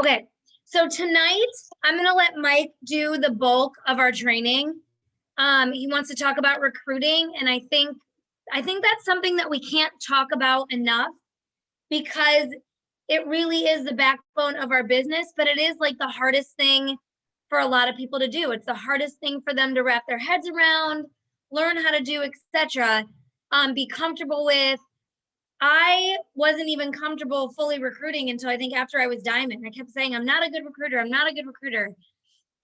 Okay, so tonight I'm gonna let Mike do the bulk of our training. He wants to talk about recruiting, and I think that's something that we can't talk about enough because it really is the backbone of our business, but it is like the hardest thing for a lot of people to do. It's the hardest thing for them to wrap their heads around, learn how to do, etc. Be comfortable with. I wasn't even comfortable fully recruiting until I think after I was Diamond. I kept saying, I'm not a good recruiter. I'm not a good recruiter.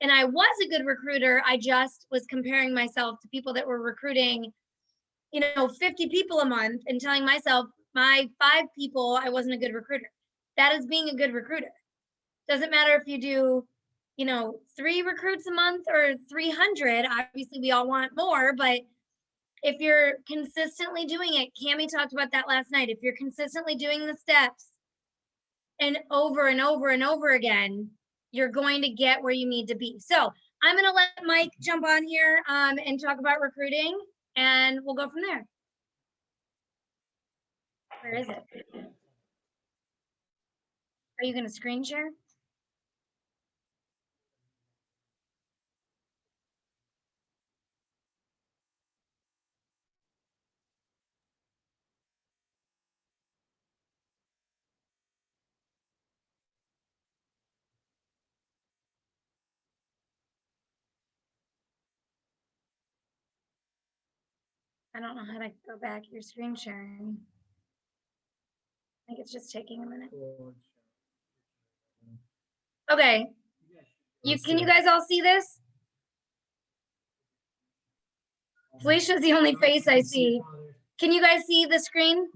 And I was a good recruiter. I just was comparing myself to people that were recruiting, 50 people a month and telling myself, my 5 people, I wasn't a good recruiter. That is being a good recruiter. Doesn't matter if you do, 3 recruits a month or 300. Obviously, we all want more, but if you're consistently doing it, Cami talked about that last night. If you're consistently doing the steps and over and over and over again, you're going to get where you need to be. So I'm going to let Mike jump on here and talk about recruiting, and we'll go from there. Where is it? Are you going to screen share? I don't know how to go back. Your screen sharing. I think it's just taking a minute. Okay. Can you guys all see this? Felicia's the only face I see. Can you guys see the screen?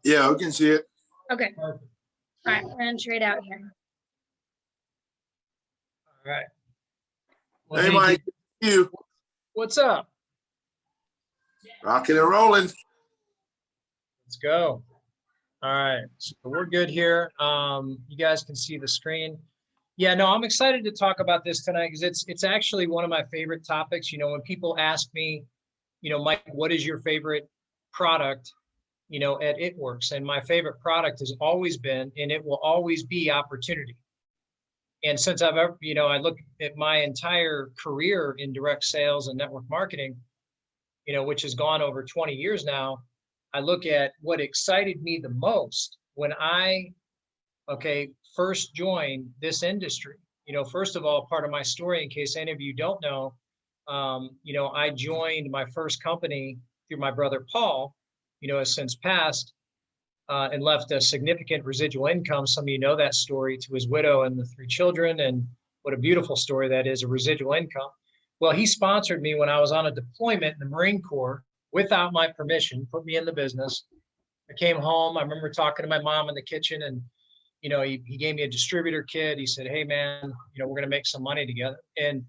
Yeah, we can see it. Okay. All right, we're gonna trade out here. All right. Well, hey, Mike. You. What's up? Rocking and rolling. Let's go. All right, so we're good here. You guys can see the screen. Yeah, no, I'm excited to talk about this tonight because it's actually one of my favorite topics. When people ask me, Mike, what is your favorite product, at ItWorks? And my favorite product has always been, and it will always be, opportunity. And since I've ever, I look at my entire career in direct sales and network marketing, which has gone over 20 years now, I look at what excited me the most when I, first joined this industry. First of all, part of my story, in case any of you don't know, I joined my first company through my brother Paul, has since passed, and left a significant residual income. Some of you know that story, to his widow and the 3 children, and what a beautiful story that is, a residual income. Well, he sponsored me when I was on a deployment in the Marine Corps without my permission, put me in the business. I came home. I remember talking to my mom in the kitchen, and he gave me a distributor kit. He said, hey, man, we're going to make some money together. And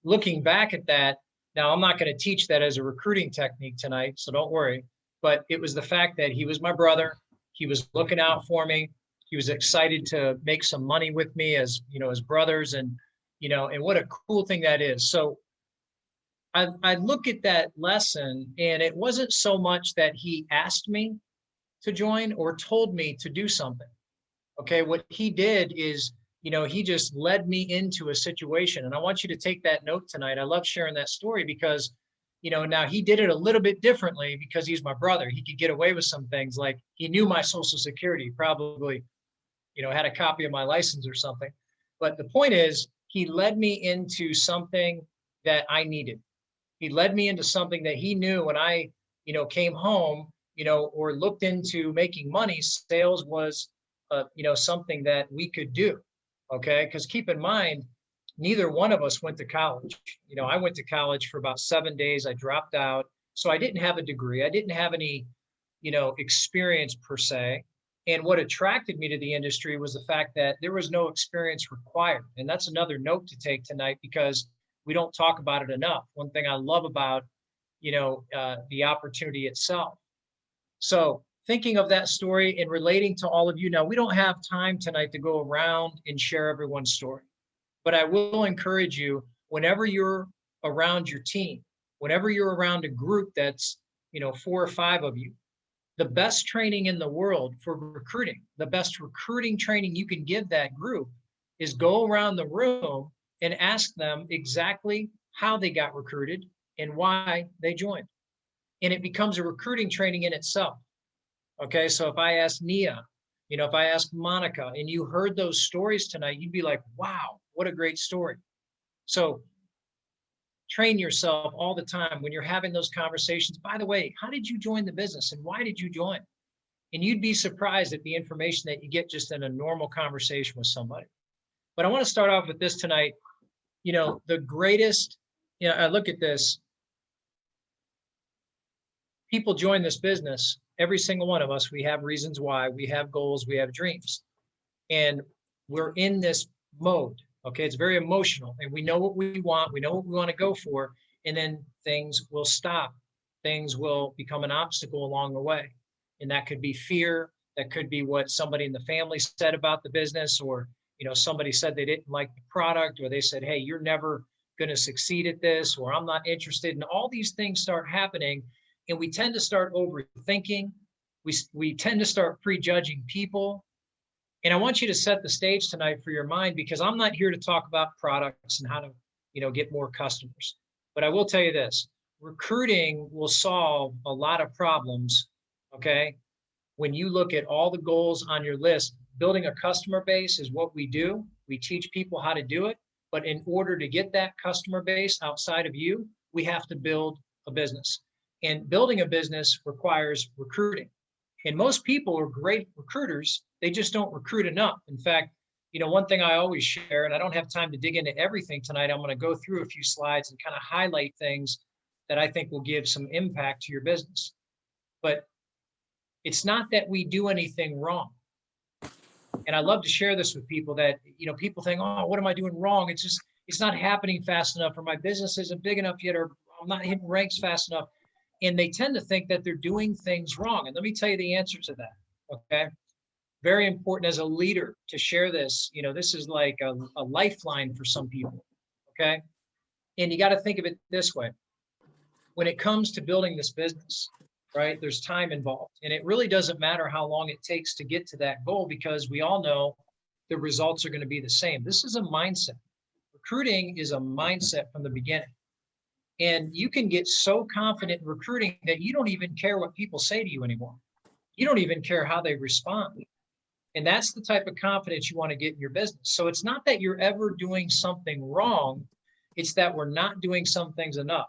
looking back at that, now I'm not going to teach that as a recruiting technique tonight, so don't worry. But it was the fact that he was my brother. He was looking out for me. He was excited to make some money with me as, as brothers. And, and what a cool thing that is. So I look at that lesson, and it wasn't so much that he asked me to join or told me to do something. Okay, what he did is, he just led me into a situation. And I want you to take that note tonight. I love sharing that story because, now he did it a little bit differently because he's my brother. He could get away with some things, like he knew my social security, probably, had a copy of my license or something. But the point is, he led me into something that I needed. He led me into something that he knew when I, came home, or looked into making money. Sales was, something that we could do. Okay. Because keep in mind, neither one of us went to college. I went to college for about 7 days. I dropped out. So I didn't have a degree. I didn't have any, experience per se. And what attracted me to the industry was the fact that there was no experience required. And that's another note to take tonight, because we don't talk about it enough. One thing I love about, the opportunity itself. So thinking of that story and relating to all of you. Now, we don't have time tonight to go around and share everyone's story, but I will encourage you, whenever you're around your team, whenever you're around a group that's, 4 or 5 of you, The best training in the world for recruiting, the best recruiting training you can give that group is go around the room and ask them exactly how they got recruited and why they joined. And it becomes a recruiting training in itself. Okay, so if I ask Nia, if I ask Monica and you heard those stories tonight, you'd be like, wow, what a great story. So train yourself all the time when you're having those conversations. By the way, how did you join the business and why did you join? And you'd be surprised at the information that you get just in a normal conversation with somebody. But I want to start off with this tonight. The greatest, I look at this, people join this business, every single one of us, we have reasons why, we have goals, we have dreams. And we're in this mode, okay? It's very emotional and we know what we want, we know what we want to go for, and then things will stop. Things will become an obstacle along the way. And that could be fear, that could be what somebody in the family said about the business, or somebody said they didn't like the product, or they said, hey, you're never going to succeed at this, or I'm not interested. And all these things start happening. And we tend to start overthinking. We tend to start prejudging people. And I want you to set the stage tonight for your mind, because I'm not here to talk about products and how to, get more customers. But I will tell you this, recruiting will solve a lot of problems, okay? When you look at all the goals on your list, building a customer base is what we do. We teach people how to do it. But in order to get that customer base outside of you, we have to build a business. And building a business requires recruiting. And most people are great recruiters. They just don't recruit enough. In fact, one thing I always share, and I don't have time to dig into everything tonight, I'm going to go through a few slides and kind of highlight things that I think will give some impact to your business. But it's not that we do anything wrong. And I love to share this with people that, people think, oh, what am I doing wrong? It's not happening fast enough, or my business isn't big enough yet, or I'm not hitting ranks fast enough. And they tend to think that they're doing things wrong. And let me tell you the answer to that, okay? Very important as a leader to share this. This is like a lifeline for some people, okay? And you got to think of it this way. When it comes to building this business, right, there's time involved. And it really doesn't matter how long it takes to get to that goal, because we all know the results are going to be the same. This is a mindset. Recruiting is a mindset from the beginning. And you can get so confident in recruiting that you don't even care what people say to you anymore. You don't even care how they respond. And that's the type of confidence you want to get in your business. So it's not that you're ever doing something wrong. It's that we're not doing some things enough.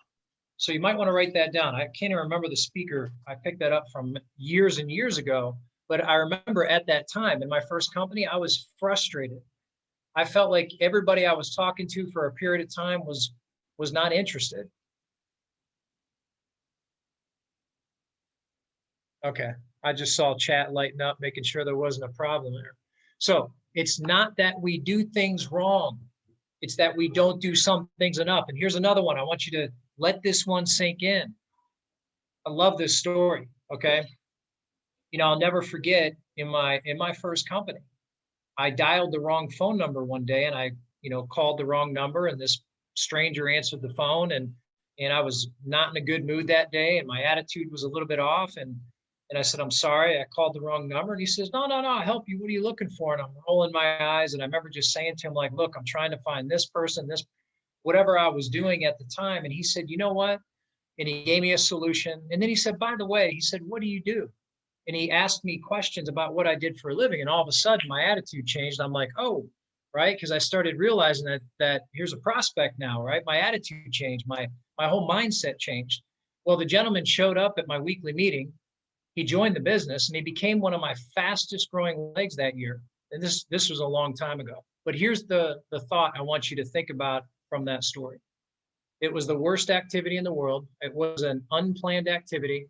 So you might want to write that down. I can't even remember the speaker. I picked that up from years and years ago. But I remember at that time in my first company, I was frustrated. I felt like everybody I was talking to for a period of time was not interested. Okay, I just saw chat lighten up, making sure there wasn't a problem there. So it's not that we do things wrong. It's that we don't do some things enough. And here's another one. I want you to let this one sink in. I love this story, okay? I'll never forget in my first company, I dialed the wrong phone number one day, and I, called the wrong number, and this stranger answered the phone, and I was not in a good mood that day, and my attitude was a little bit off, and I said, I'm sorry, I called the wrong number. And he says, no, I'll help you. What are you looking for? And I'm rolling my eyes. And I remember just saying to him, like, look, I'm trying to find this person, this, whatever I was doing at the time. And he said, you know what? And he gave me a solution. And then he said, by the way, he said, what do you do? And he asked me questions about what I did for a living. And all of a sudden my attitude changed. I'm like, oh, right. Because I started realizing that here's a prospect now, right? My attitude changed. My whole mindset changed. Well, the gentleman showed up at my weekly meeting. He joined the business and he became one of my fastest growing legs that year. And this was a long time ago. But here's the thought I want you to think about from that story. It was the worst activity in the world. It was an unplanned activity.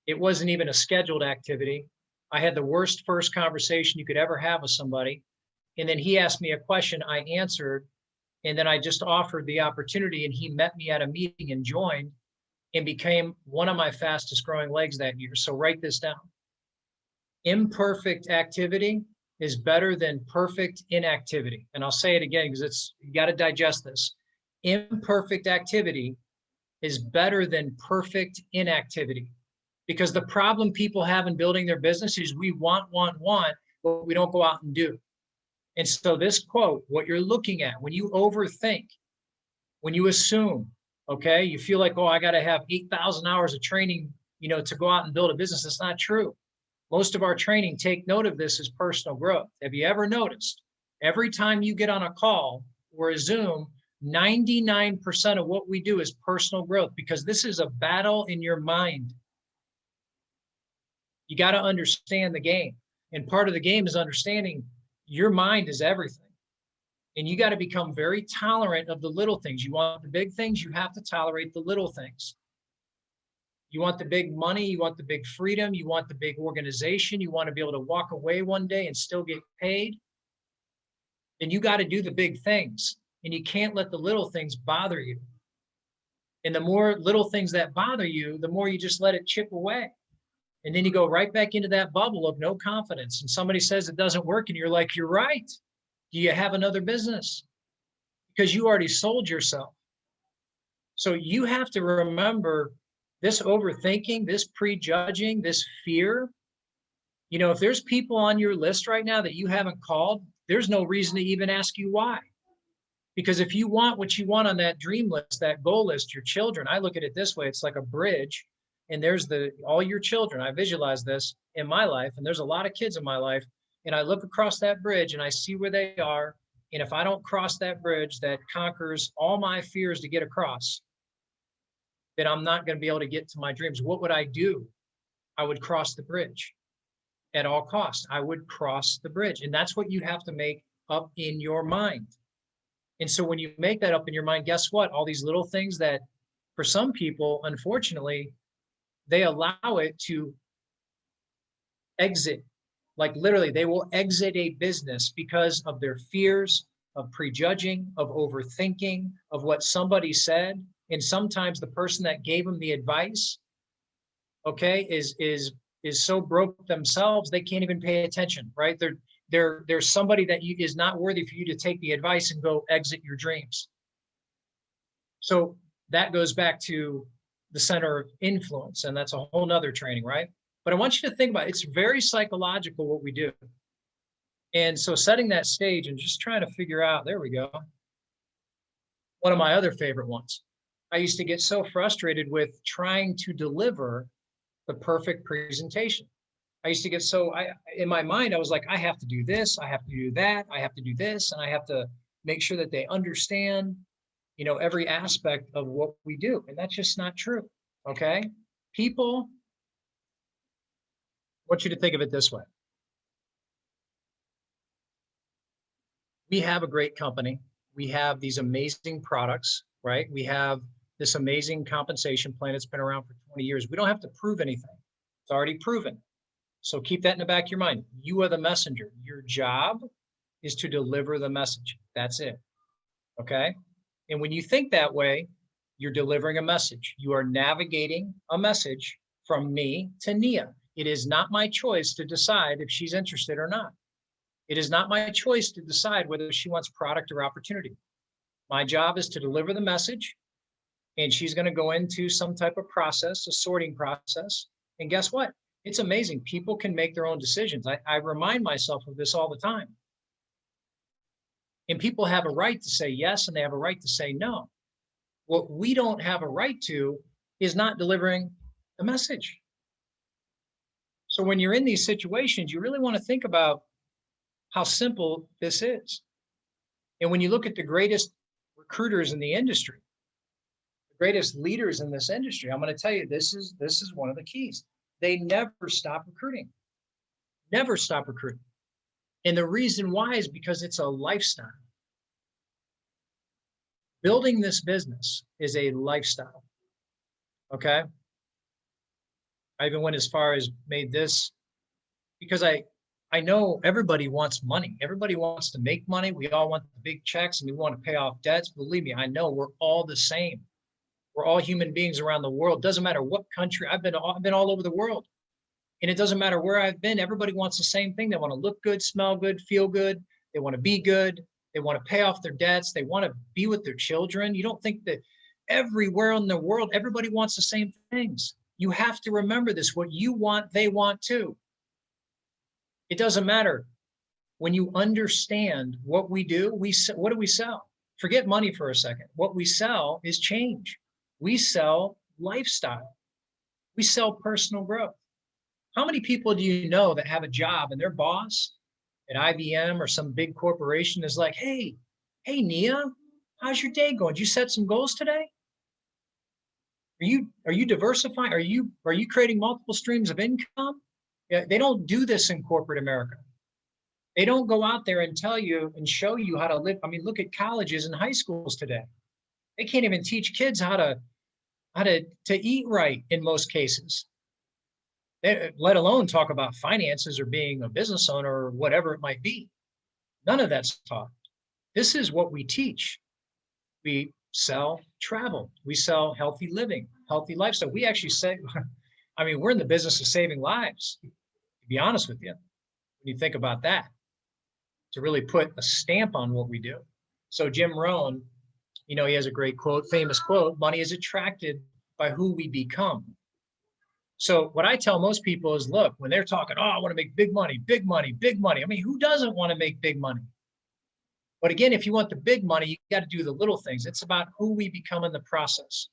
It wasn't even a scheduled activity. I had the worst first conversation you could ever have with somebody. And then he asked me a question, I answered, and then I just offered the opportunity, and he met me at a meeting and joined, and became one of my fastest growing legs that year. So write this down. Imperfect activity is better than perfect inactivity. And I'll say it again because you got to digest this. Imperfect activity is better than perfect inactivity. Because the problem people have in building their business is we want, but we don't go out and do. And so this quote, what you're looking at, when you overthink, when you assume, okay, you feel like, oh, I got to have 8,000 hours of training, to go out and build a business. That's not true. Most of our training, take note of this, is personal growth. Have you ever noticed every time you get on a call or a Zoom, 99% of what we do is personal growth, because this is a battle in your mind. You got to understand the game. And part of the game is understanding your mind is everything. And you got to become very tolerant of the little things. You want the big things, you have to tolerate the little things. You want the big money, you want the big freedom, you want the big organization, you want to be able to walk away one day and still get paid. Then you got to do the big things. And you can't let the little things bother you. And the more little things that bother you, the more you just let it chip away. And then you go right back into that bubble of no confidence. And somebody says it doesn't work, and you're like, you're right. Do you have another business? Because you already sold yourself. So you have to remember this overthinking, this prejudging, this fear. If there's people on your list right now that you haven't called, there's no reason to even ask you why. Because if you want what you want on that dream list, that goal list, your children, I look at it this way, it's like a bridge. And there's all your children. I visualize this in my life, and there's a lot of kids in my life. And I look across that bridge and I see where they are. And if I don't cross that bridge that conquers all my fears to get across, then I'm not going to be able to get to my dreams. What would I do? I would cross the bridge at all costs. I would cross the bridge. And that's what you have to make up in your mind. And so when you make that up in your mind, guess what? All these little things that for some people, unfortunately, they allow it to exit. Like literally, they will exit a business because of their fears, of prejudging, of overthinking, of what somebody said. And sometimes the person that gave them the advice, okay, is so broke themselves they can't even pay attention, right? There's somebody that is not worthy for you to take the advice and go exit your dreams. So that goes back to the center of influence, and that's a whole nother training, right? But I want you to think about it. It's very psychological what we do. And so setting that stage and just trying to figure out, there we go. One of my other favorite ones. I used to get so frustrated with trying to deliver the perfect presentation. I used to get in my mind, I was like, I have to do this, I have to do that, I have to do this, and I have to make sure that they understand, every aspect of what we do. And that's just not true, okay? People, I want you to think of it this way. We have a great company. We have these amazing products, right? We have this amazing compensation plan. It's been around for 20 years. We don't have to prove anything. It's already proven. So keep that in the back of your mind. You are the messenger. Your job is to deliver the message. That's it. Okay? And when you think that way, you're delivering a message. You are navigating a message from me to Nia. It is not my choice to decide if she's interested or not. It is not my choice to decide whether she wants product or opportunity. My job is to deliver the message, and she's going to go into some type of process, a sorting process. And guess what? It's amazing. People can make their own decisions. I remind myself of this all the time. And people have a right to say yes, and they have a right to say no. What we don't have a right to is not delivering the message. So when you're in these situations, you really want to think about how simple this is. And when you look at the greatest recruiters in the industry, the greatest leaders in this industry, I'm going to tell you, this is one of the keys. They never stop recruiting. Never stop recruiting. And the reason why is because it's a lifestyle. Building this business is a lifestyle. Okay? I even went as far as made this because I know everybody wants money. Everybody wants to make money. We all want the big checks and we want to pay off debts. Believe me, I know we're all the same. We're all human beings around the world. Doesn't matter what country. I've been all over the world. And it doesn't matter where I've been. Everybody wants the same thing. They want to look good, smell good, feel good. They want to be good. They want to pay off their debts. They want to be with their children. You don't think that everywhere in the world, everybody wants the same things. You have to remember this. What you want, they want too. It doesn't matter. When you understand what we do, what do we sell? Forget money for a second. What we sell is change. We sell lifestyle. We sell personal growth. How many people do you know that have a job and their boss at IBM or some big corporation is like, hey, Nia, how's your day going? Did you set some goals today? Are you diversifying? Are you creating multiple streams of income? Yeah, they don't do this in corporate America. They don't go out there and tell you and show you how to live. I mean, look at colleges and high schools today. They can't even teach kids how to eat right in most cases. Let alone talk about finances or being a business owner or whatever it might be. None of that's taught. This is what we teach. We sell travel. We sell healthy living, healthy lifestyle. We actually say, I mean, we're in the business of saving lives, to be honest with you, when you think about that, to really put a stamp on what we do. So Jim Rohn, he has a great quote, famous quote, money is attracted by who we become. So what I tell most people is, look, when they're talking, oh, I want to make big money, big money, big money. I mean, who doesn't want to make big money? But again, if you want the big money, you got to do the little things. It's about who we become in the process.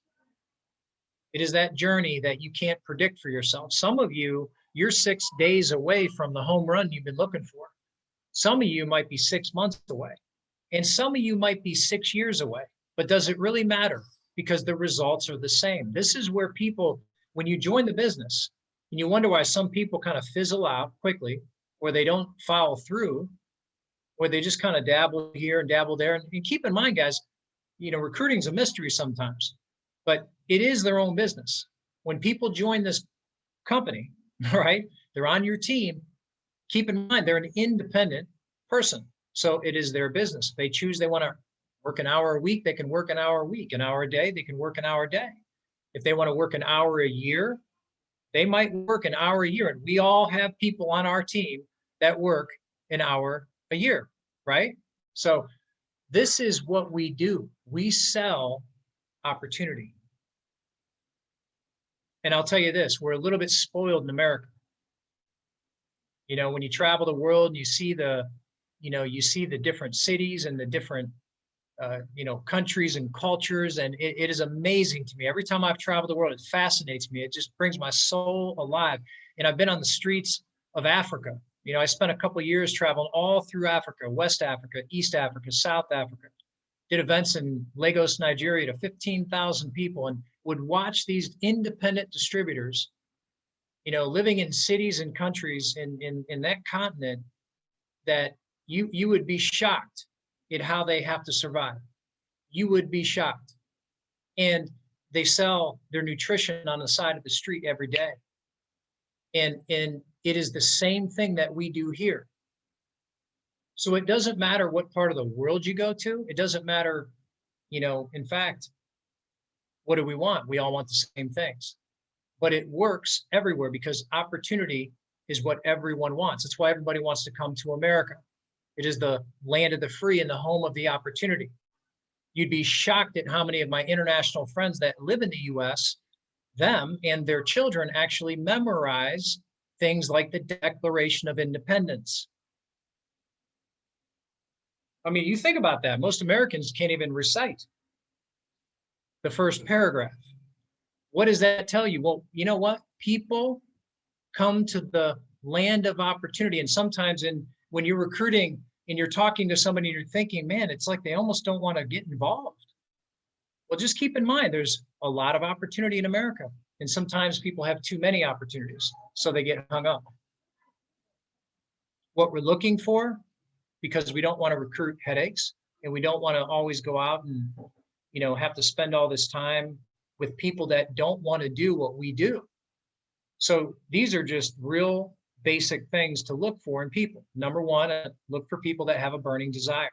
It is that journey that you can't predict for yourself. Some of you, you're 6 days away from the home run you've been looking for. Some of you might be 6 months away, and some of you might be 6 years away. But does it really matter? Because the results are the same. This is where people, when you join the business, and you wonder why some people kind of fizzle out quickly, or they don't follow through, or they just kind of dabble here and dabble there. And keep in mind, guys, recruiting is a mystery sometimes, but it is their own business. When people join this company, right, they're on your team, keep in mind, they're an independent person. So it is their business. If they choose they want to work an hour a week, they can work an hour a week, an hour a day, they can work an hour a day. If they want to work an hour a year, they might work an hour a year. And we all have people on our team that work an hour a year, right? So this is what we do. We sell opportunity. And I'll tell you this, we're a little bit spoiled in America. When you travel the world and you see the different cities and the different, countries and cultures. And it is amazing to me. Every time I've traveled the world, it fascinates me. It just brings my soul alive. And I've been on the streets of Africa. I spent a couple of years traveling all through Africa, West Africa, East Africa, South Africa, did events in Lagos, Nigeria to 15,000 people, and would watch these independent distributors, living in cities and countries in that continent that you would be shocked at how they have to survive. You would be shocked. And they sell their nutrition on the side of the street every day. And it is the same thing that we do here. So it doesn't matter what part of the world you go to. It doesn't matter, in fact, what do we want? We all want the same things. But it works everywhere because opportunity is what everyone wants. That's why everybody wants to come to America. It is the land of the free and the home of the opportunity. You'd be shocked at how many of my international friends that live in the US, them and their children actually memorize things like the Declaration of Independence. I mean, you think about that. Most Americans can't even recite the first paragraph. What does that tell you? Well, you know what? People come to the land of opportunity. And sometimes when you're recruiting and you're talking to somebody and you're thinking, man, it's like they almost don't want to get involved. Well, just keep in mind, there's a lot of opportunity in America. And sometimes people have too many opportunities, so they get hung up. What we're looking for, because we don't want to recruit headaches and we don't want to always go out and, have to spend all this time with people that don't want to do what we do. So these are just real basic things to look for in people. Number one, look for people that have a burning desire.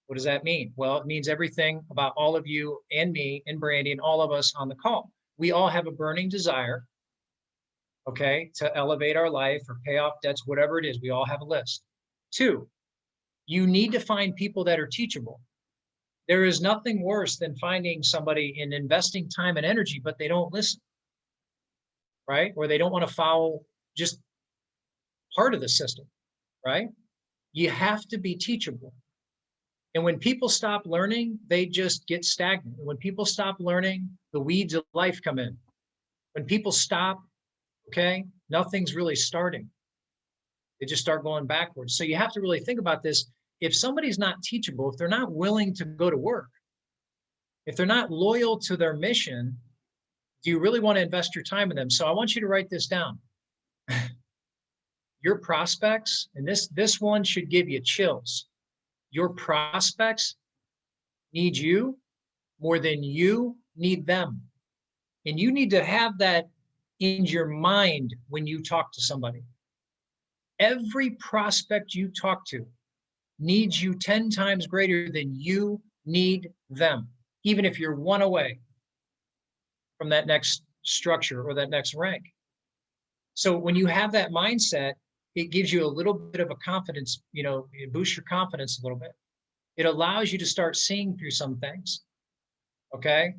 What does that mean? Well, it means everything about all of you and me and Brandy and all of us on the call. We all have a burning desire, okay, to elevate our life or pay off debts, whatever it is. We all have a list. 2, you need to find people that are teachable. There is nothing worse than finding somebody and investing time and energy, but they don't listen. right? Or they don't want to follow just part of the system, right? You have to be teachable. And when people stop learning, they just get stagnant. And when people stop learning, the weeds of life come in. When people stop, okay, nothing's really starting. They just start going backwards. So you have to really think about this. If somebody's not teachable, if they're not willing to go to work, if they're not loyal to their mission, do you really want to invest your time in them? So I want you to write this down. Your prospects, and this one should give you chills. Your prospects need you more than you need them. And you need to have that in your mind when you talk to somebody. Every prospect you talk to needs you 10 times greater than you need them, even if you're one away from that next structure or that next rank. So when you have that mindset, it gives you a little bit of a confidence, it boosts your confidence a little bit. It allows you to start seeing through some things, okay?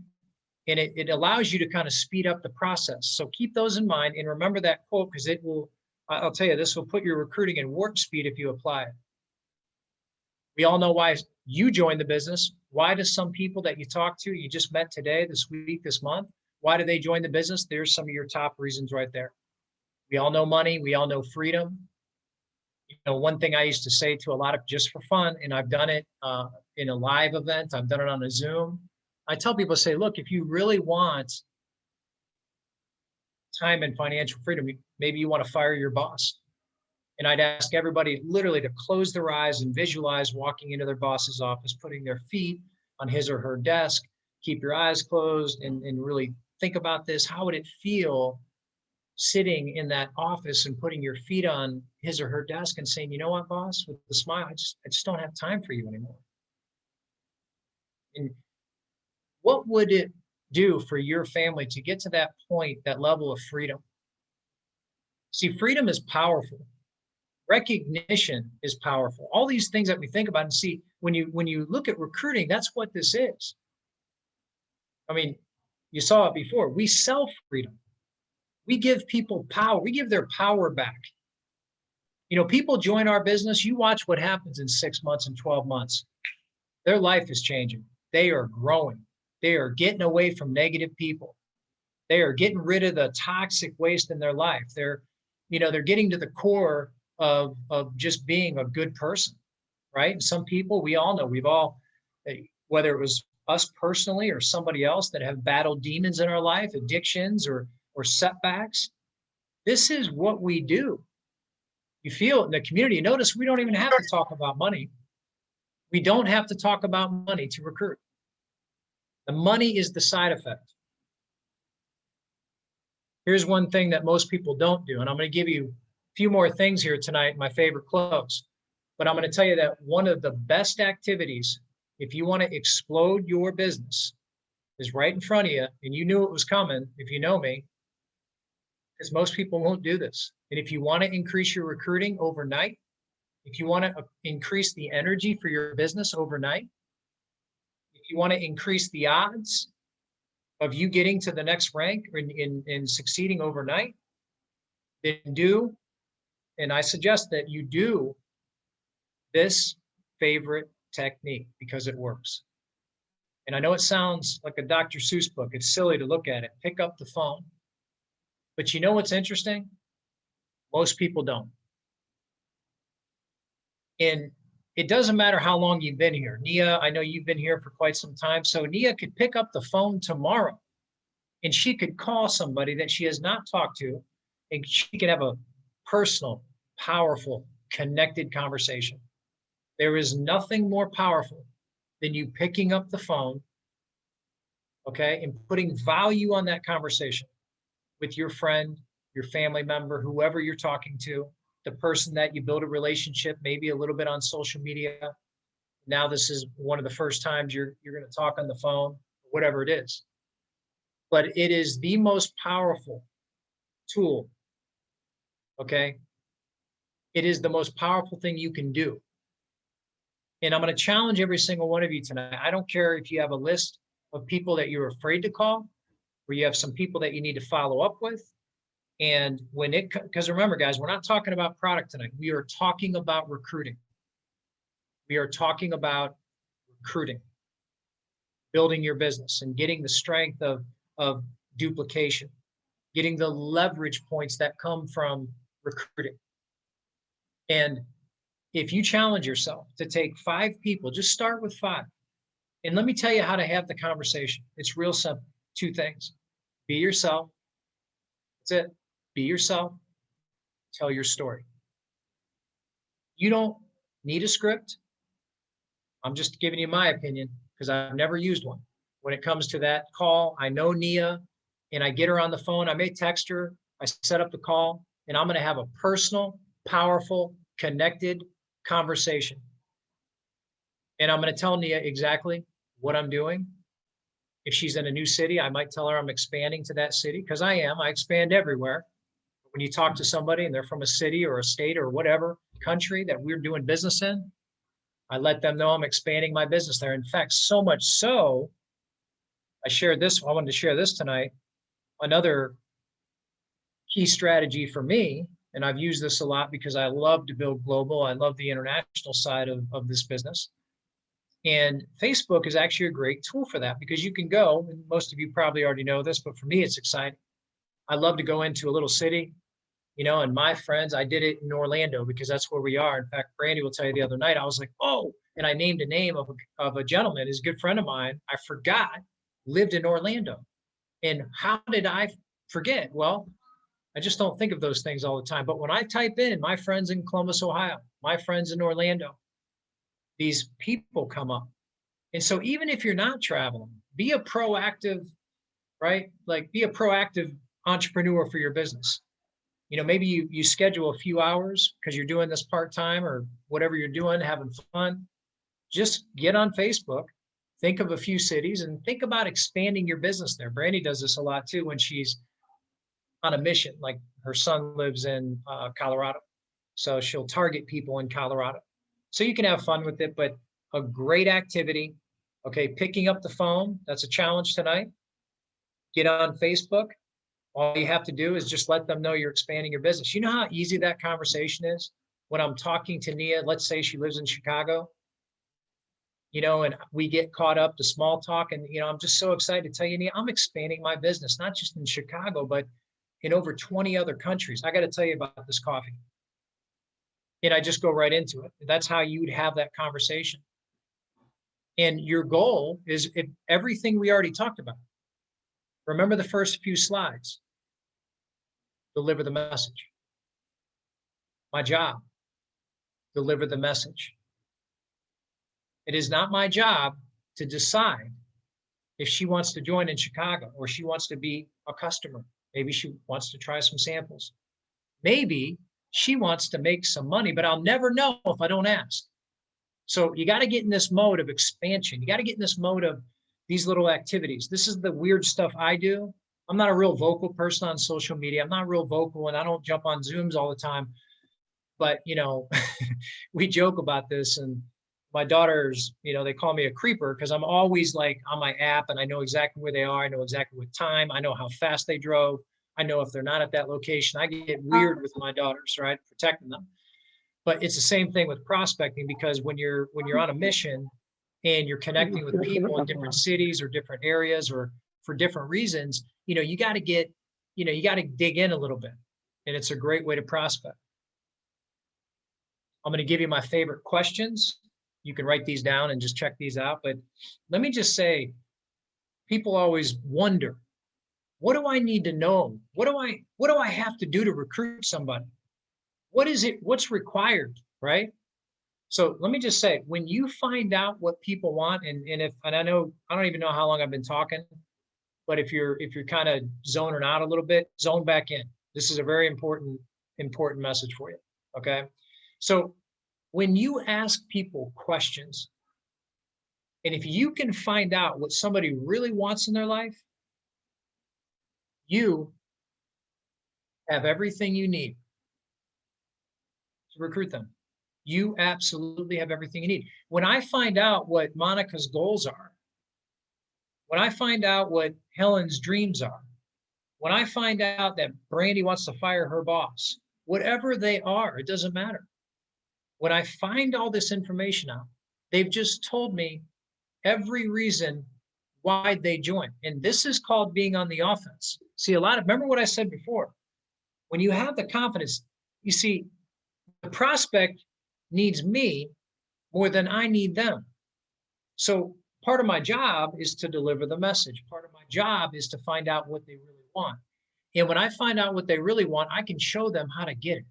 And it allows you to kind of speed up the process. So keep those in mind and remember that quote, because I'll tell you, this will put your recruiting in warp speed if you apply it. We all know why you joined the business. Why do some people that you talk to, you just met today, this week, this month, why do they join the business? There's some of your top reasons right there. We all know money. We all know freedom. One thing I used to say to a lot of, just for fun, and I've done it in a live event, I've done it on a Zoom. I tell people, say, look, if you really want time and financial freedom, maybe you want to fire your boss. And I'd ask everybody literally to close their eyes and visualize walking into their boss's office, putting their feet on his or her desk, keep your eyes closed and really think about this. How would it feel sitting in that office and putting your feet on his or her desk and saying, you know what, boss, with a smile, I just don't have time for you anymore. And what would it do for your family to get to that point, that level of freedom? See, freedom is powerful. Recognition is powerful. All these things that we think about and see, when you look at recruiting, that's what this is. I mean, you saw it before. We sell freedom. We give people power. We give their power back. People join our business. You watch what happens in 6 months and 12 months. Their life is changing. They are growing. They are getting away from negative people. They are getting rid of the toxic waste in their life. They're getting to the core of just being a good person, right? And some people, we all know, whether it was us personally or somebody else that have battled demons in our life, addictions or setbacks. This is what we do. You feel it in the community. Notice we don't even have to talk about money. We don't have to talk about money to recruit. The money is the side effect. Here's one thing that most people don't do, and I'm going to give you a few more things here tonight, my favorite close. But I'm going to tell you that one of the best activities, if you want to explode your business, is right in front of you, and you knew it was coming if you know me, because most people won't do this. And if you want to increase your recruiting overnight, if you want to increase the energy for your business overnight, if you want to increase the odds of you getting to the next rank in succeeding overnight, then do, and I suggest that you do this favorite technique because it works. And I know it sounds like a Dr. Seuss book. It's silly to look at it. Pick up the phone. But you know what's interesting? Most people don't. And it doesn't matter how long you've been here. Nia, I know you've been here for quite some time. So Nia could pick up the phone tomorrow and she could call somebody that she has not talked to, and she could have a personal, powerful, connected conversation. There is nothing more powerful than you picking up the phone, okay, and putting value on that conversation with your friend, your family member, whoever you're talking to, the person that you build a relationship, maybe a little bit on social media. Now this is one of the first times you're going to talk on the phone, whatever it is. But it is the most powerful tool, okay? It is the most powerful thing you can do. And I'm going to challenge every single one of you tonight. I don't care if you have a list of people that you're afraid to call, or you have some people that you need to follow up with, And because remember, guys, we're not talking about product tonight. We are talking about recruiting. We are talking about recruiting, building your business and getting the strength of duplication, getting the leverage points that come from recruiting. And if you challenge yourself to take 5 people, just start with 5. And let me tell you how to have the conversation. It's real simple. 2 things. Be yourself. That's it. Be yourself. Tell your story. You don't need a script. I'm just giving you my opinion because I've never used one. When it comes to that call, I know Nia and I get her on the phone. I may text her. I set up the call and I'm going to have a personal, powerful, connected conversation. And I'm going to tell Nia exactly what I'm doing. If she's in a new city, I might tell her I'm expanding to that city because I am. I expand everywhere. When you talk to somebody and they're from a city or a state or whatever country that we're doing business in, I let them know I'm expanding my business there. In fact, so much so, I wanted to share this tonight. Another key strategy for me, and I've used this a lot because I love to build global. I love the international side of this business. And Facebook is actually a great tool for that because you can go, and most of you probably already know this, but for me, it's exciting. I love to go into a little city, and my friends, I did it in Orlando because that's where we are. In fact, Brandy will tell you the other night, I was like, oh, and I named a name of a gentleman, his good friend of mine, I forgot, lived in Orlando. And how did I forget? Well, I just don't think of those things all the time. But when I type in my friends in Columbus, Ohio, my friends in Orlando, these people come up. And so even if you're not traveling, be a proactive, right? Like be a proactive entrepreneur for your business. Maybe you schedule a few hours because you're doing this part-time or whatever you're doing, having fun. Just get on Facebook, think of a few cities and think about expanding your business there. Brandy does this a lot too when she's on a mission, like her son lives in Colorado. So she'll target people in Colorado. So you can have fun with it, but a great activity. Okay, picking up the phone, that's a challenge tonight. Get on Facebook. All you have to do is just let them know you're expanding your business. You know how easy that conversation is? When I'm talking to Nia, let's say she lives in Chicago, and we get caught up to small talk. And, I'm just so excited to tell you, Nia, I'm expanding my business, not just in Chicago, but in over 20 other countries. I got to tell you about this coffee. And I just go right into it. That's how you would have that conversation. And your goal is everything we already talked about. Remember the first few slides. Deliver the message. My job, deliver the message. It is not my job to decide if she wants to join in Chicago or she wants to be a customer. Maybe she wants to try some samples. Maybe she wants to make some money, but I'll never know if I don't ask. So you got to get in this mode of expansion. You got to get in this mode of these little activities. This is the weird stuff I do. I'm not a real vocal person on social media. I'm not real vocal and I don't jump on Zooms all the time. But, we joke about this and my daughters, they call me a creeper because I'm always like on my app and I know exactly where they are. I know exactly what time. I know how fast they drove. I know if they're not at that location. I get weird with my daughters, right? Protecting them. But it's the same thing with prospecting because when you're on a mission and you're connecting with people in different cities or different areas or for different reasons, you got to dig in a little bit. And it's a great way to prospect. I'm going to give you my favorite questions. You can write these down and just check these out. But let me just say, people always wonder, what do I need to know? What do I have to do to recruit somebody? What is it? What's required, right? So let me just say, when you find out what people want, and I know, I don't even know how long I've been talking, but if you're kind of zoning out a little bit, zone back in. This is a very important message for you. Okay. So when you ask people questions, and if you can find out what somebody really wants in their life, you have everything you need to recruit them. You absolutely have everything you need. When I find out what Monica's goals are, when I find out what Helen's dreams are, When I find out that Brandy wants to fire her boss, whatever they are, it doesn't matter. When I find all this information out, they've just told me every reason why they join. And this is called being on the offense. See, remember what I said before, when you have the confidence, you see, the prospect needs me more than I need them. So part of my job is to deliver the message. Part of my job is to find out what they really want. And when I find out what they really want, I can show them how to get it.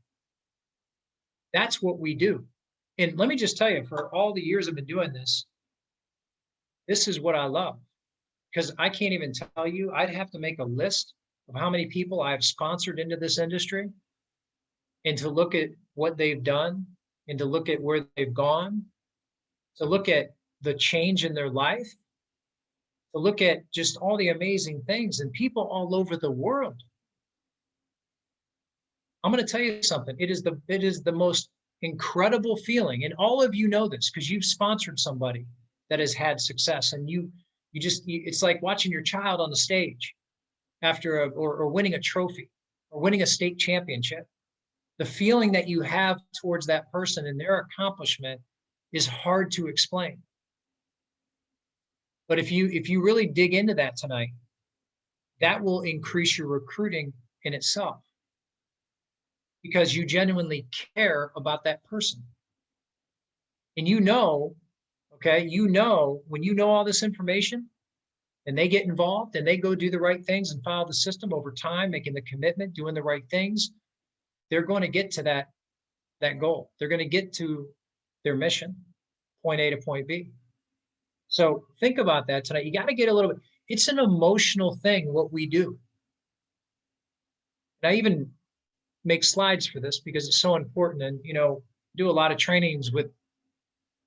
That's what we do. And let me just tell you, for all the years I've been doing this, this is what I love. Because I can't even tell you, I'd have to make a list of how many people I've sponsored into this industry, and to look at what they've done, and to look at where they've gone, to look at the change in their life, to look at just all the amazing things, and people all over the world. I'm going to tell you something. It is the most incredible feeling. And all of you know this because you've sponsored somebody that has had success, and it's like watching your child on the stage after or winning a trophy or winning a state championship. The feeling that you have towards that person and their accomplishment is hard to explain. But if you really dig into that tonight, that will increase your recruiting in itself, because you genuinely care about that person. And okay, when you know all this information and they get involved and they go do the right things and follow the system over time, making the commitment, doing the right things, they're going to get to that goal. They're going to get to their mission, point A to point B. So think about that tonight. You got to get a little bit, it's an emotional thing, what we do. And I even make slides for this because it's so important, and, do a lot of trainings with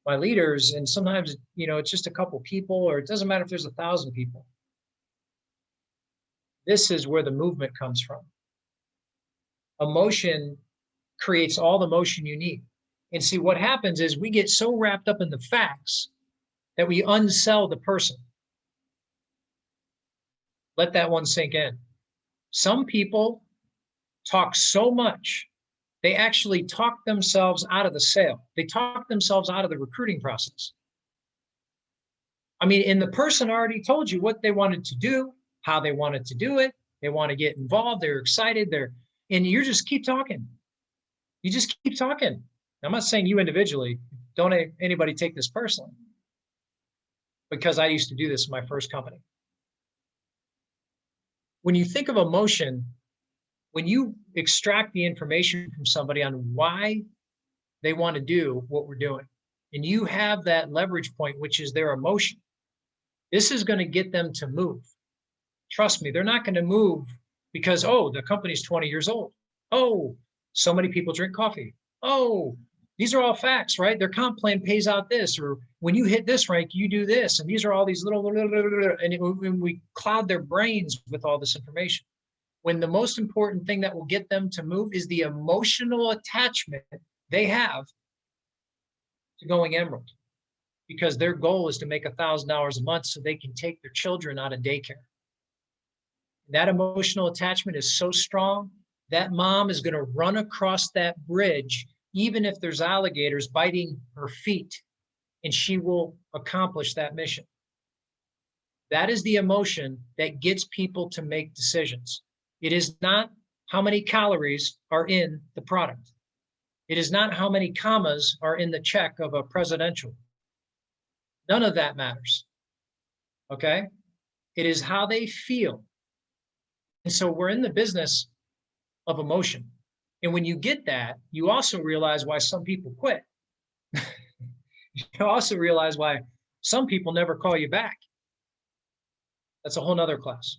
my leaders. And sometimes, it's just a couple people, or it doesn't matter if there's 1,000 people. This is where the movement comes from. Emotion creates all the motion you need. And see, what happens is we get so wrapped up in the facts that we unsell the person. Let that one sink in. Some people talk so much, they actually talk themselves out of the sale. They talk themselves out of the recruiting process. I mean, and the person already told you what they wanted to do, how they wanted to do it. They want to get involved. They're excited. And you just keep talking. You just keep talking. I'm not saying you individually, don't anybody take this personally, because I used to do this in my first company. When you think of emotion, when you extract the information from somebody on why they want to do what we're doing, and you have that leverage point, which is their emotion, this is going to get them to move. Trust me, they're not going to move because, oh, the company's 20 years old. Oh, so many people drink coffee. Oh, these are all facts, right? Their comp plan pays out this, or when you hit this rank, you do this. And these are all these and we cloud their brains with all this information. When the most important thing that will get them to move is the emotional attachment they have to going Emerald, because their goal is to make $1,000 a month so they can take their children out of daycare. That emotional attachment is so strong, that mom is going to run across that bridge, even if there's alligators biting her feet, and she will accomplish that mission. That is the emotion that gets people to make decisions. It is not how many calories are in the product. It is not how many commas are in the check of a presidential. None of that matters. Okay? It is how they feel. And so we're in the business of emotion. And when you get that, you also realize why some people quit. You also realize why some people never call you back. That's a whole nother class.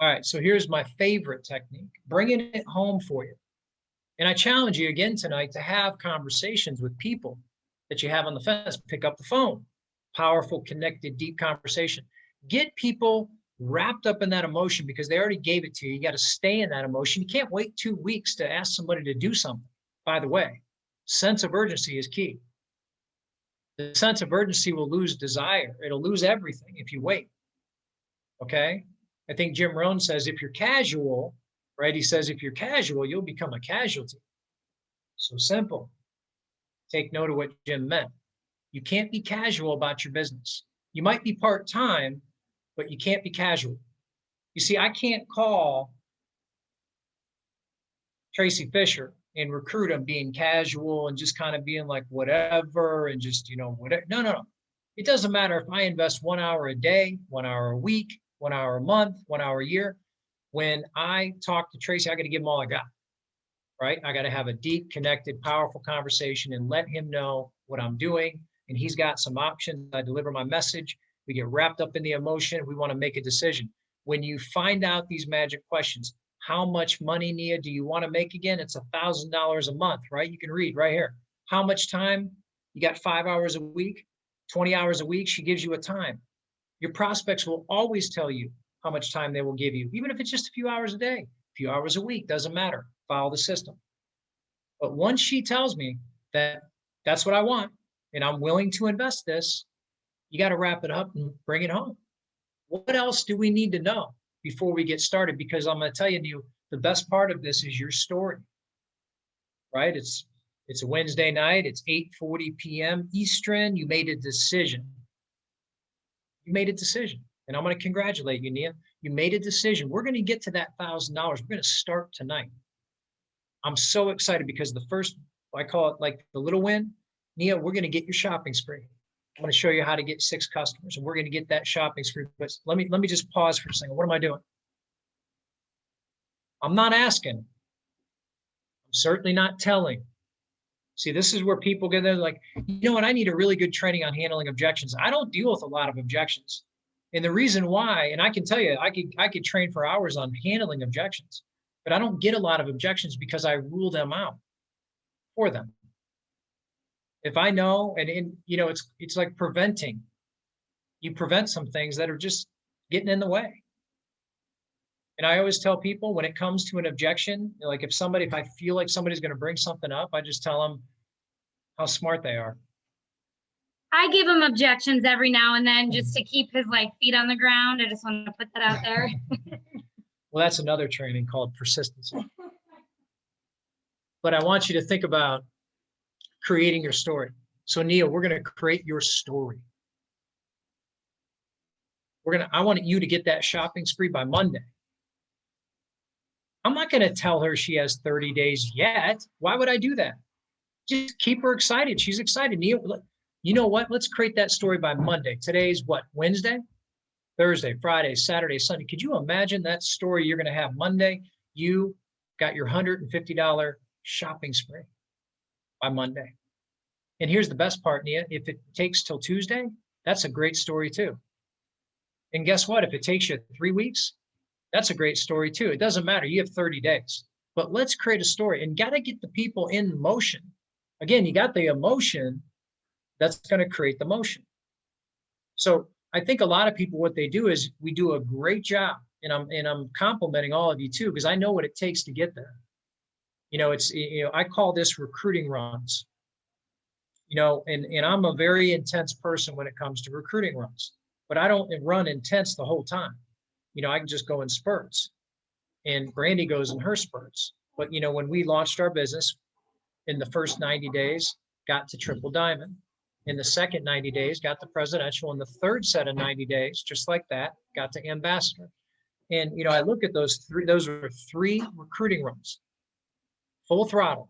All right, so here's my favorite technique, bringing it home for you. And I challenge you again tonight to have conversations with people that you have on the fence. Pick up the phone. Powerful, connected, deep conversation. Get people wrapped up in that emotion because they already gave it to you. You got to stay in that emotion. You can't wait 2 weeks to ask somebody to do something. By the way, sense of urgency is key. The sense of urgency will lose desire. It'll lose everything if you wait. Okay? I think Jim Rohn says, if you're casual, right? He says, if you're casual, you'll become a casualty. So simple. Take note of what Jim meant. You can't be casual about your business. You might be part-time, but you can't be casual. You see, I can't call Tracy Fisher and recruit him being casual and just kind of being like whatever and just, whatever. No, no, no. It doesn't matter if I invest 1 hour a day, 1 hour a week, 1 hour a month, 1 hour a year. When I talk to Tracy, I got to give him all I got, right? I got to have a deep, connected, powerful conversation and let him know what I'm doing. And he's got some options. I deliver my message. We get wrapped up in the emotion. We want to make a decision. When you find out these magic questions, how much money, Nia, do you want to make again? It's $1,000 a month, right? You can read right here. How much time? You got 5 hours a week, 20 hours a week. She gives you a time. Your prospects will always tell you how much time they will give you, even if it's just a few hours a day, a few hours a week, doesn't matter. Follow the system. But once she tells me that that's what I want and I'm willing to invest this, you got to wrap it up and bring it home. What else do we need to know before we get started? Because I'm going to tell you, the best part of this is your story, right? It's a Wednesday night. It's 8:40 p.m. Eastern. You made a decision. You made a decision. And I'm going to congratulate you, Nia. You made a decision. We're going to get to that $1,000. We're going to start tonight. I'm so excited because the first, I call it like the little win. Nia, we're going to get your shopping spree. I'm going to show you how to get 6 customers, and we're going to get that shopping spree. But let me just pause for a second. What am I doing? I'm not asking. I'm certainly not telling. See, this is where people get there like, you know what? I need a really good training on handling objections. I don't deal with a lot of objections. And the reason why, and I can tell you, I could train for hours on handling objections, but I don't get a lot of objections because I rule them out for them. If I know, and it's like preventing. You prevent some things that are just getting in the way. And I always tell people when it comes to an objection, like if I feel like somebody's going to bring something up, I just tell them how smart they are. I give him objections every now and then just to keep his feet on the ground. I just want to put that out there. Well, that's another training called persistency. But I want you to think about creating your story. So Nia, we're going to create your story. I want you to get that shopping spree by Monday. I'm not going to tell her she has 30 days yet. Why would I do that? Just keep her excited. She's excited. Nia, you know what? Let's create that story by Monday. Today's what? Wednesday? Thursday, Friday, Saturday, Sunday. Could you imagine that story you're going to have Monday? You got your $150 shopping spree by Monday. And here's the best part, Nia. If it takes till Tuesday, that's a great story too. And guess what? If it takes you 3 weeks, that's a great story too. It doesn't matter. You have 30 days. But let's create a story and got to get the people in motion. Again, you got the emotion that's going to create the motion. So I think a lot of people, what they do is we do a great job, and I'm complimenting all of you too, because I know what it takes to get there. I call this recruiting runs. And I'm a very intense person when it comes to recruiting runs, but I don't run intense the whole time. I can just go in spurts, and Brandy goes in her spurts. But when we launched our business, in the first 90 days, got to triple diamond. In the second 90 days, got the presidential. In the third set of 90 days, just like that, got to ambassador. And, I look at those were 3 recruiting runs, full throttle.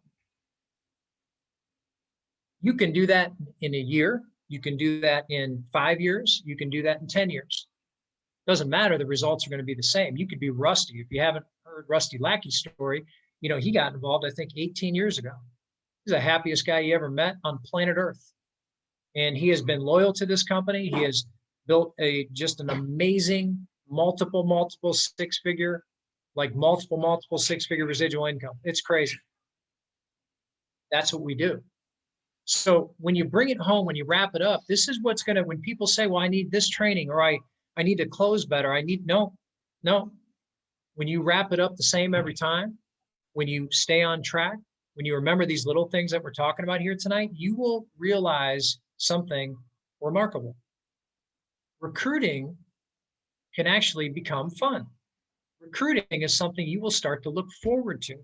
You can do that in a year. You can do that in 5 years. You can do that in 10 years. Doesn't matter. The results are going to be the same. You could be Rusty. If you haven't heard Rusty Lackey's story, he got involved, I think, 18 years ago. He's the happiest guy you ever met on planet Earth. And he has been loyal to this company. He has built just an amazing multiple six-figure residual income. It's crazy. That's what we do. So when you bring it home, when you wrap it up, this is what's going to, when people say, well, I need this training, or I need to close better. No. When you wrap it up the same every time, when you stay on track, when you remember these little things that we're talking about here tonight, you will realize something remarkable. Recruiting can actually become fun. Recruiting is something you will start to look forward to.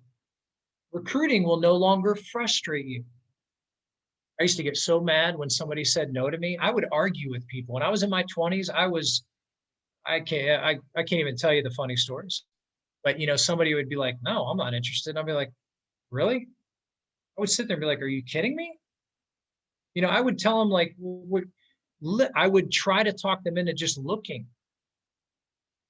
Recruiting will no longer frustrate you. I used to get so mad when somebody said no to me. I would argue with people. When I was in my 20s, I can't even tell you the funny stories. But somebody would be like, "No, I'm not interested." I'd be like, "Really?" I would sit there and be like, "Are you kidding me?" I would tell them like, I would try to talk them into just looking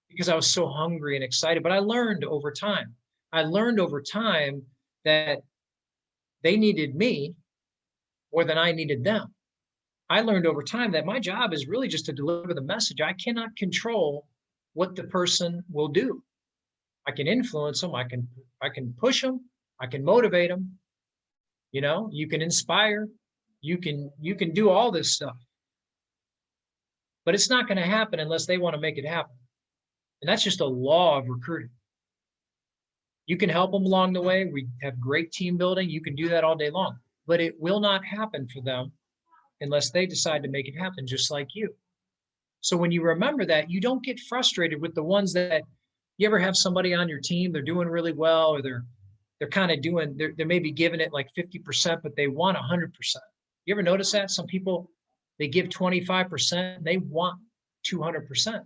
because I was so hungry and excited. But I learned over time. I learned over time that they needed me more than I needed them. I learned over time that my job is really just to deliver the message. I cannot control what the person will do. I can influence them. I can push them. I can motivate them. You can inspire. You can do all this stuff. But it's not going to happen unless they want to make it happen. And that's just a law of recruiting. You can help them along the way. We have great team building. You can do that all day long. But it will not happen for them unless they decide to make it happen, just like you. So when you remember that, you don't get frustrated with the ones that you ever have somebody on your team, they're doing really well, or they're kind of doing, they're maybe giving it like 50%, but they want 100%. You ever notice that? Some people, they give 25%, they want 200%.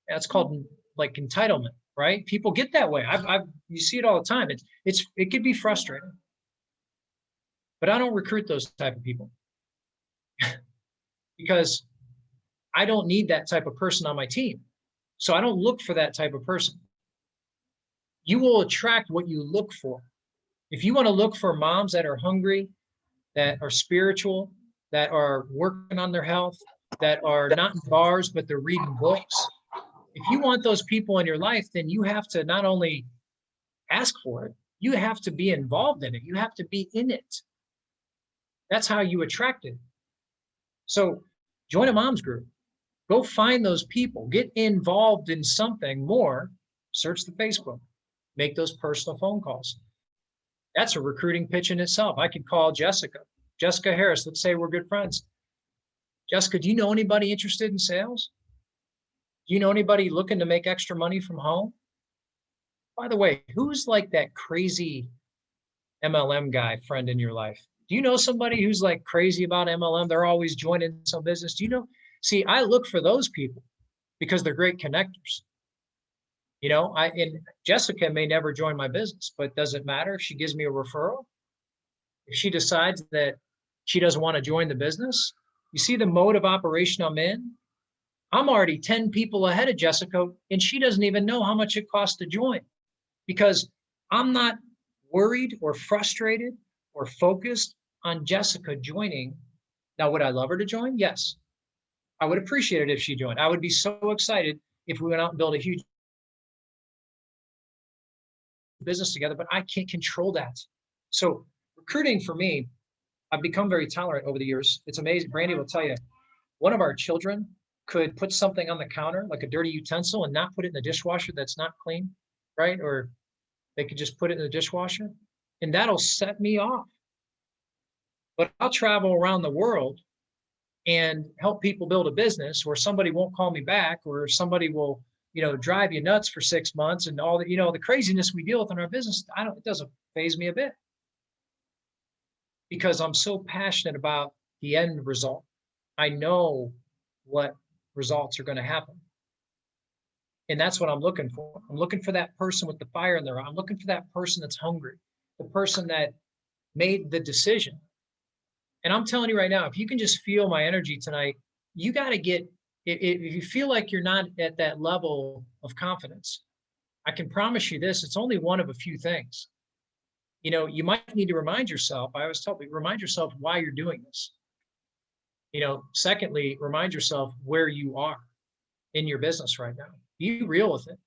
That's called like entitlement, right? People get that way. You see it all the time. It could be frustrating, but I don't recruit those type of people because I don't need that type of person on my team. So I don't look for that type of person. You will attract what you look for. If you want to look for moms that are hungry, that are spiritual, that are working on their health, that are not in bars, but they're reading books. If you want those people in your life, then you have to not only ask for it, you have to be involved in it. You have to be in it. That's how you attract it. So join a mom's group. Go find those people. Get involved in something more. Search the Facebook. Make those personal phone calls. That's a recruiting pitch in itself. I could call Jessica Harris. Let's say we're good friends. Jessica, do you know anybody interested in sales? Do you know anybody looking to make extra money from home? By the way, who's like that crazy MLM guy friend in your life? Do you know somebody who's like crazy about MLM? They're always joining some business. Do you know? See, I look for those people because they're great connectors. And Jessica may never join my business, but does it matter if she gives me a referral? If she decides that she doesn't want to join the business, you see the mode of operation I'm in? I'm already 10 people ahead of Jessica, and she doesn't even know how much it costs to join because I'm not worried or frustrated or focused on Jessica joining. Now, would I love her to join? Yes. I would appreciate it if she joined. I would be so excited if we went out and built a huge business together, but I can't control that. So recruiting for me, I've become very tolerant over the years. It's amazing. Brandy will tell you, one of our children could put something on the counter, like a dirty utensil, and not put it in the dishwasher that's not clean, right? Or they could just put it in the dishwasher, and that'll set me off. But I'll travel around the world and help people build a business where somebody won't call me back, or somebody will, drive you nuts for 6 months, and all that, the craziness we deal with in our business, it doesn't faze me a bit because I'm so passionate about the end result. I know what results are going to happen. And that's what I'm looking for. I'm looking for that person with the fire in their eye. I'm looking for that person that's hungry, the person that made the decision. And I'm telling you right now, if you can just feel my energy tonight, you got to get, if you feel like you're not at that level of confidence, I can promise you this, it's only one of a few things. You might need to remind yourself, I always tell people, remind yourself why you're doing this. Secondly, remind yourself where you are in your business right now. Be real with it.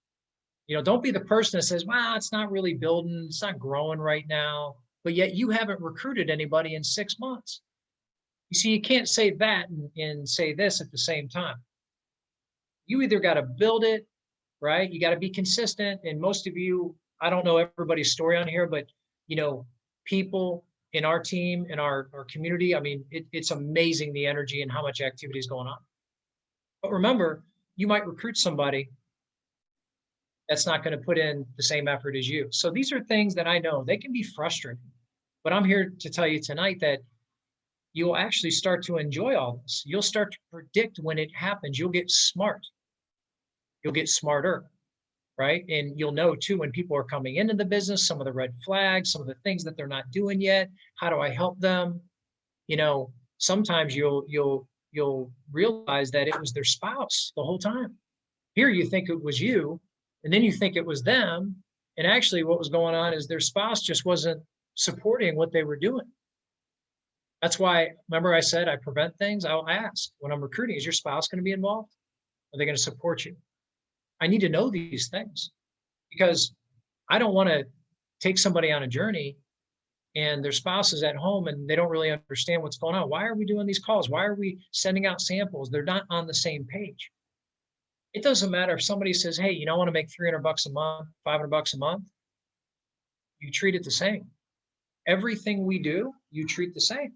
Don't be the person that says, wow, it's not really building, it's not growing right now, but yet you haven't recruited anybody in 6 months. You see, you can't say that and say this at the same time. You either got to build it, right? You got to be consistent. And most of you, I don't know everybody's story on here, but, people in our team, in our community, I mean, it's amazing the energy and how much activity is going on. But remember, you might recruit somebody that's not going to put in the same effort as you. So these are things that I know they can be frustrating, but I'm here to tell you tonight that you'll actually start to enjoy all this. You'll start to predict when it happens. You'll get smart. You'll get smarter, right? And you'll know too when people are coming into the business, some of the red flags, some of the things that they're not doing yet. How do I help them? You know, sometimes you'll realize that it was their spouse the whole time. Here you think it was you, and then you think it was them. And actually what was going on is their spouse just wasn't supporting what they were doing. That's why, remember I said I prevent things? I'll ask when I'm recruiting, is your spouse going to be involved? Are they going to support you? I need to know these things because I don't want to take somebody on a journey and their spouse is at home and they don't really understand what's going on. Why are we doing these calls? Why are we sending out samples? They're not on the same page. It doesn't matter if somebody says, hey, you know, I want to make $300 a month, $500 a month. You treat it the same. Everything we do, you treat the same.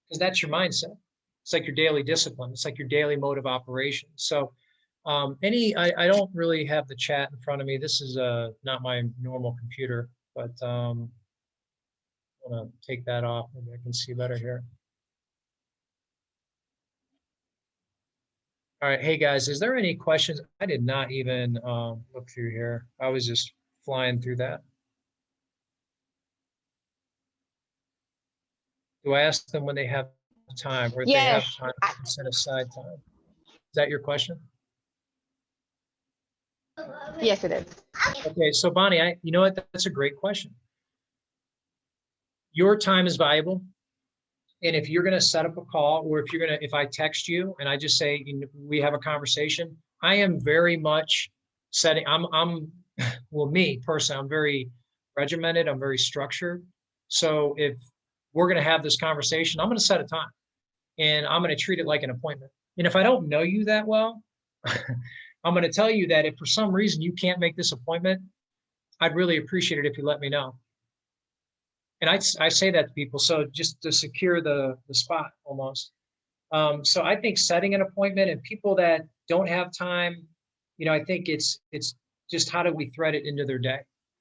Because that's your mindset. It's like your daily discipline. It's like your daily mode of operation. So I don't really have the chat in front of me. This is not my normal computer, but I'm gonna take that off. Maybe I can see better here. All right, hey guys, is there any questions? I did not even look through here. I was just flying through that. Do I ask them when they have time or if they have Yes, time to set aside time? Is that your question? yes, it is. Okay, so Bonnie, you know what? That's a great question. Your time is valuable. And if you're going to set up a call, or if I text you and I just say, we have a conversation, I am very much setting, well, me personally, I'm very regimented. I'm very structured. So if we're going to have this conversation, I'm going to set a time and I'm going to treat it like an appointment. And if I don't know you that well, I'm going to tell you that if for some reason you can't make this appointment, I'd really appreciate it if you let me know. And I say that to people, so just to secure the spot almost. So I think setting an appointment and people that don't have time, you know, I think it's just how do we thread it into their day?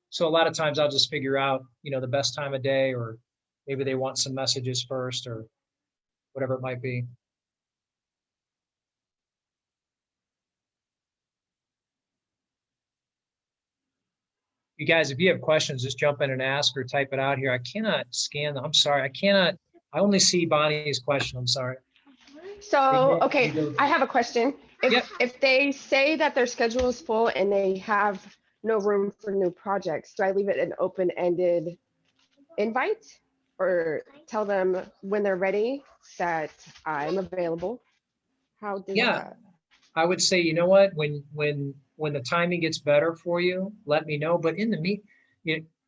So a lot of times I'll just figure out, you know, the best time of day, or maybe they want some messages first or whatever it might be. You guys, if you have questions, just jump in and ask or type it out here. I cannot scan them. I'm sorry. I only see Bonnie's question. I'm sorry. So, okay, I have a question. If they say that their schedule is full and they have no room for new projects, do I leave it an open-ended invite or tell them when they're ready that I'm available? How does that? I would say, you know what, when the timing gets better for you, let me know. But in the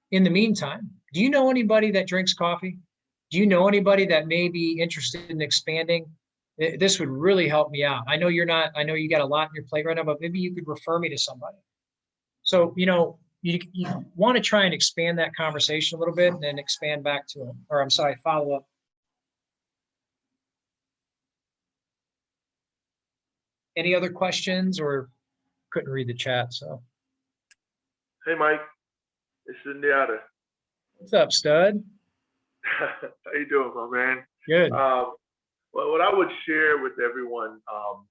meantime, do you know anybody that drinks coffee? Do you know anybody that may be interested in expanding? This would really help me out. I know you got a lot on your plate right now, but maybe you could refer me to somebody. So, you know, you want to try and expand that conversation a little bit and then expand back to them, or I'm sorry, follow up. Any other questions, or couldn't read the chat, so. Hey, Mike. It's Indiana. What's up, stud? How you doing, my man? Good. Well, what I would share with everyone,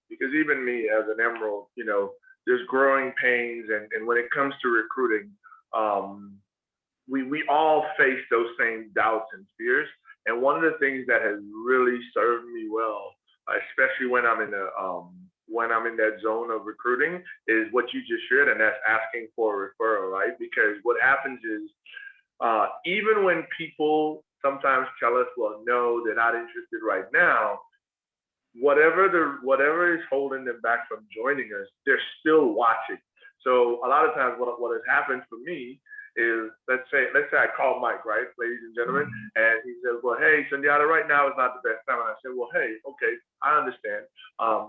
because even me as an Emerald, you know, there's growing pains, and when it comes to recruiting, we all face those same doubts and fears. And one of the things that has really served me well, especially when I'm in that zone of recruiting, is what you just shared, and that's asking for a referral, right? Because what happens is, even when people sometimes tell us, well, no, they're not interested right now, whatever is holding them back from joining us, they're still watching. So a lot of times what has happened for me is, let's say I call Mike, right, ladies and gentlemen, and he says, well, hey, Sundiata, right now is not the best time. And I said, well, hey, okay, I understand.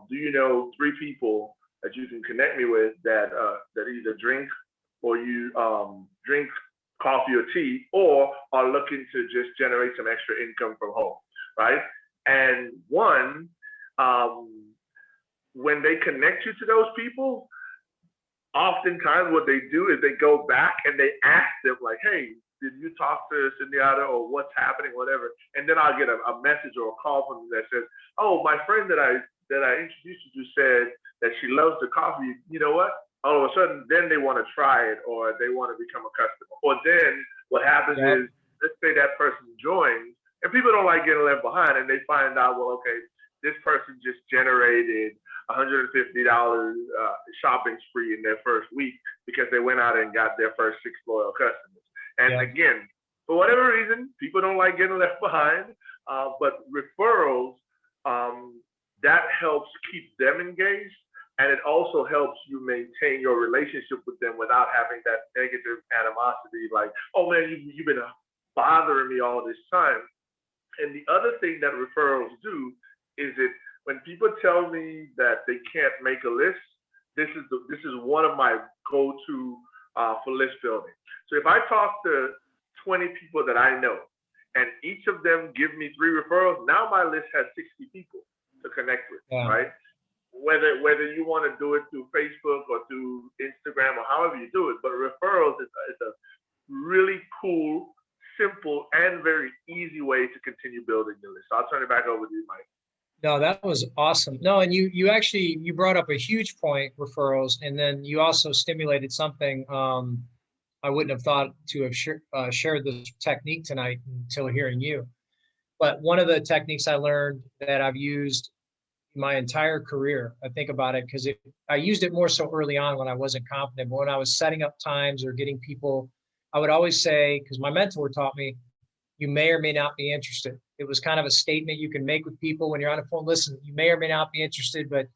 Do you know 3 people that you can connect me with that either drink or you drink coffee or tea, or are looking to just generate some extra income from home, right? And one, when they connect you to those people, oftentimes what they do is they go back and they ask them like, hey, did you talk to Sunyata or what's happening, whatever? And then I'll get a message or a call from them that says, oh, my friend that I introduced you to said that she loves the coffee. You know what? All of a sudden, then they want to try it or they want to become a customer. Or then what happens is, let's say that person joins and people don't like getting left behind and they find out, well, okay, this person just generated $150 shopping spree in their first week because they went out and got their first 6 loyal customers. And again, for whatever reason, people don't like getting left behind, but referrals, that helps keep them engaged. And it also helps you maintain your relationship with them without having that negative animosity like, oh man, you've been bothering me all this time. And the other thing that referrals do is when people tell me that they can't make a list, this is one of my go-to for list building. So if I talk to 20 people that I know and each of them give me 3 referrals, now my list has 60 people to connect with, right? Whether you want to do it through Facebook or through Instagram or however you do it, but referrals is a really cool, simple, and very easy way to continue building your list. So I'll turn it back over to you, Mike. No, that was awesome. No, and you actually brought up a huge point, referrals, and then you also stimulated something I wouldn't have thought to have shared this technique tonight until hearing you. But one of the techniques I learned that I've used my entire career, I think about it because I used it more so early on when I wasn't confident, but when I was setting up times or getting people, I would always say, because my mentor taught me, you may or may not be interested. It was kind of a statement you can make with people when you're on the phone. Listen, you may or may not be interested, but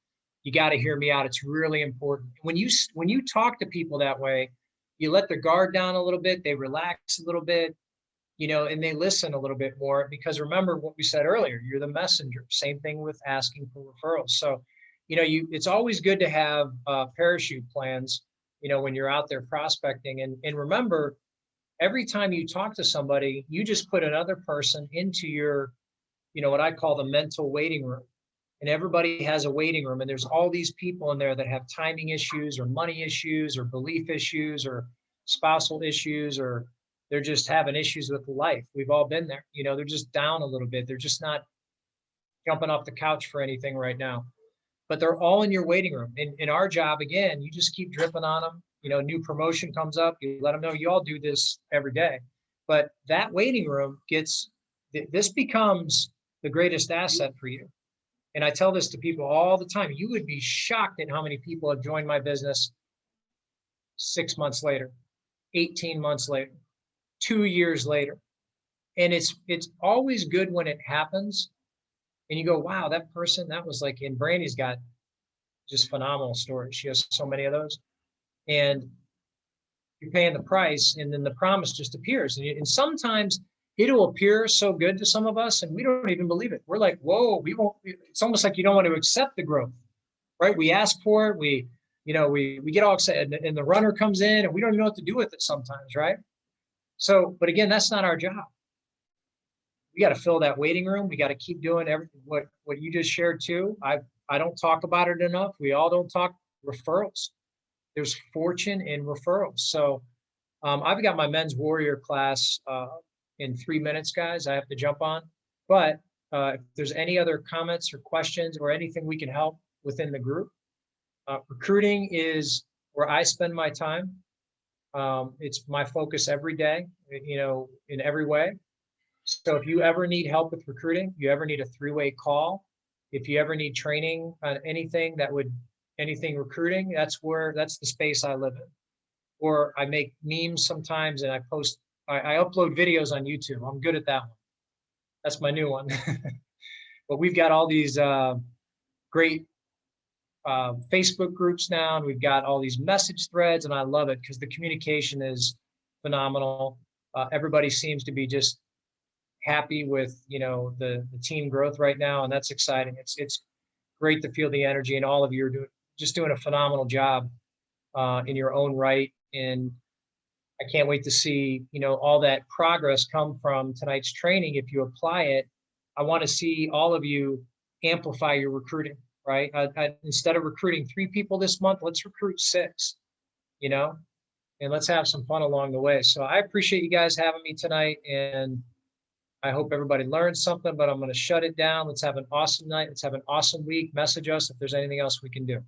you got to hear me out. It's really important. When you talk to people that way, you let their guard down a little bit, they relax a little bit, and they listen a little bit more, because remember what we said earlier, you're the messenger. Same thing with asking for referrals. So, it's always good to have parachute plans, when you're out there prospecting. And remember, every time you talk to somebody, you just put another person into your, what I call the mental waiting room. And everybody has a waiting room, and there's all these people in there that have timing issues or money issues or belief issues or spousal issues, or they're just having issues with life. We've all been there. They're just down a little bit. They're just not jumping off the couch for anything right now, but they're all in your waiting room. In our job, again, you just keep dripping on them. New promotion comes up, you let them know. You all do this every day, but that waiting room this becomes the greatest asset for you. And I tell this to people all the time. You would be shocked at how many people have joined my business 6 months later, 18 months later, 2 years later. And it's always good when it happens. And you go, wow, that person, that was like, and Brandy's got just phenomenal stories. She has so many of those. And you're paying the price, and then the promise just appears. And sometimes it'll appear so good to some of us, and we don't even believe it. We're like, whoa, we won't. It's almost like you don't want to accept the growth, right? We ask for it. We get all excited, and the runner comes in, and we don't even know what to do with it sometimes, right? So, but again, that's not our job. We got to fill that waiting room. We got to keep doing everything what you just shared too. I don't talk about it enough. We all don't talk referrals. There's fortune in referrals. So I've got my men's warrior class in 3 minutes, guys. I have to jump on. But if there's any other comments or questions or anything we can help within the group, recruiting is where I spend my time. It's my focus every day, in every way. So if you ever need help with recruiting, you ever need a 3-way call, if you ever need training on anything anything recruiting, that's the space I live in. Or I make memes sometimes, and I upload videos on YouTube. I'm good at that one. That's my new one. But we've got all these great Facebook groups now, and we've got all these message threads, and I love it because the communication is phenomenal. Everybody seems to be just happy with the team growth right now, and that's exciting. It's great to feel the energy, and all of you are doing a phenomenal job in your own right. And I can't wait to see all that progress come from tonight's training. If you apply it, I want to see all of you amplify your recruiting. right? Instead of recruiting 3 people this month, let's recruit 6, you know, and let's have some fun along the way. So I appreciate you guys having me tonight, and I hope everybody learned something, but I'm going to shut it down. Let's have an awesome night. Let's have an awesome week. Message us if there's anything else we can do.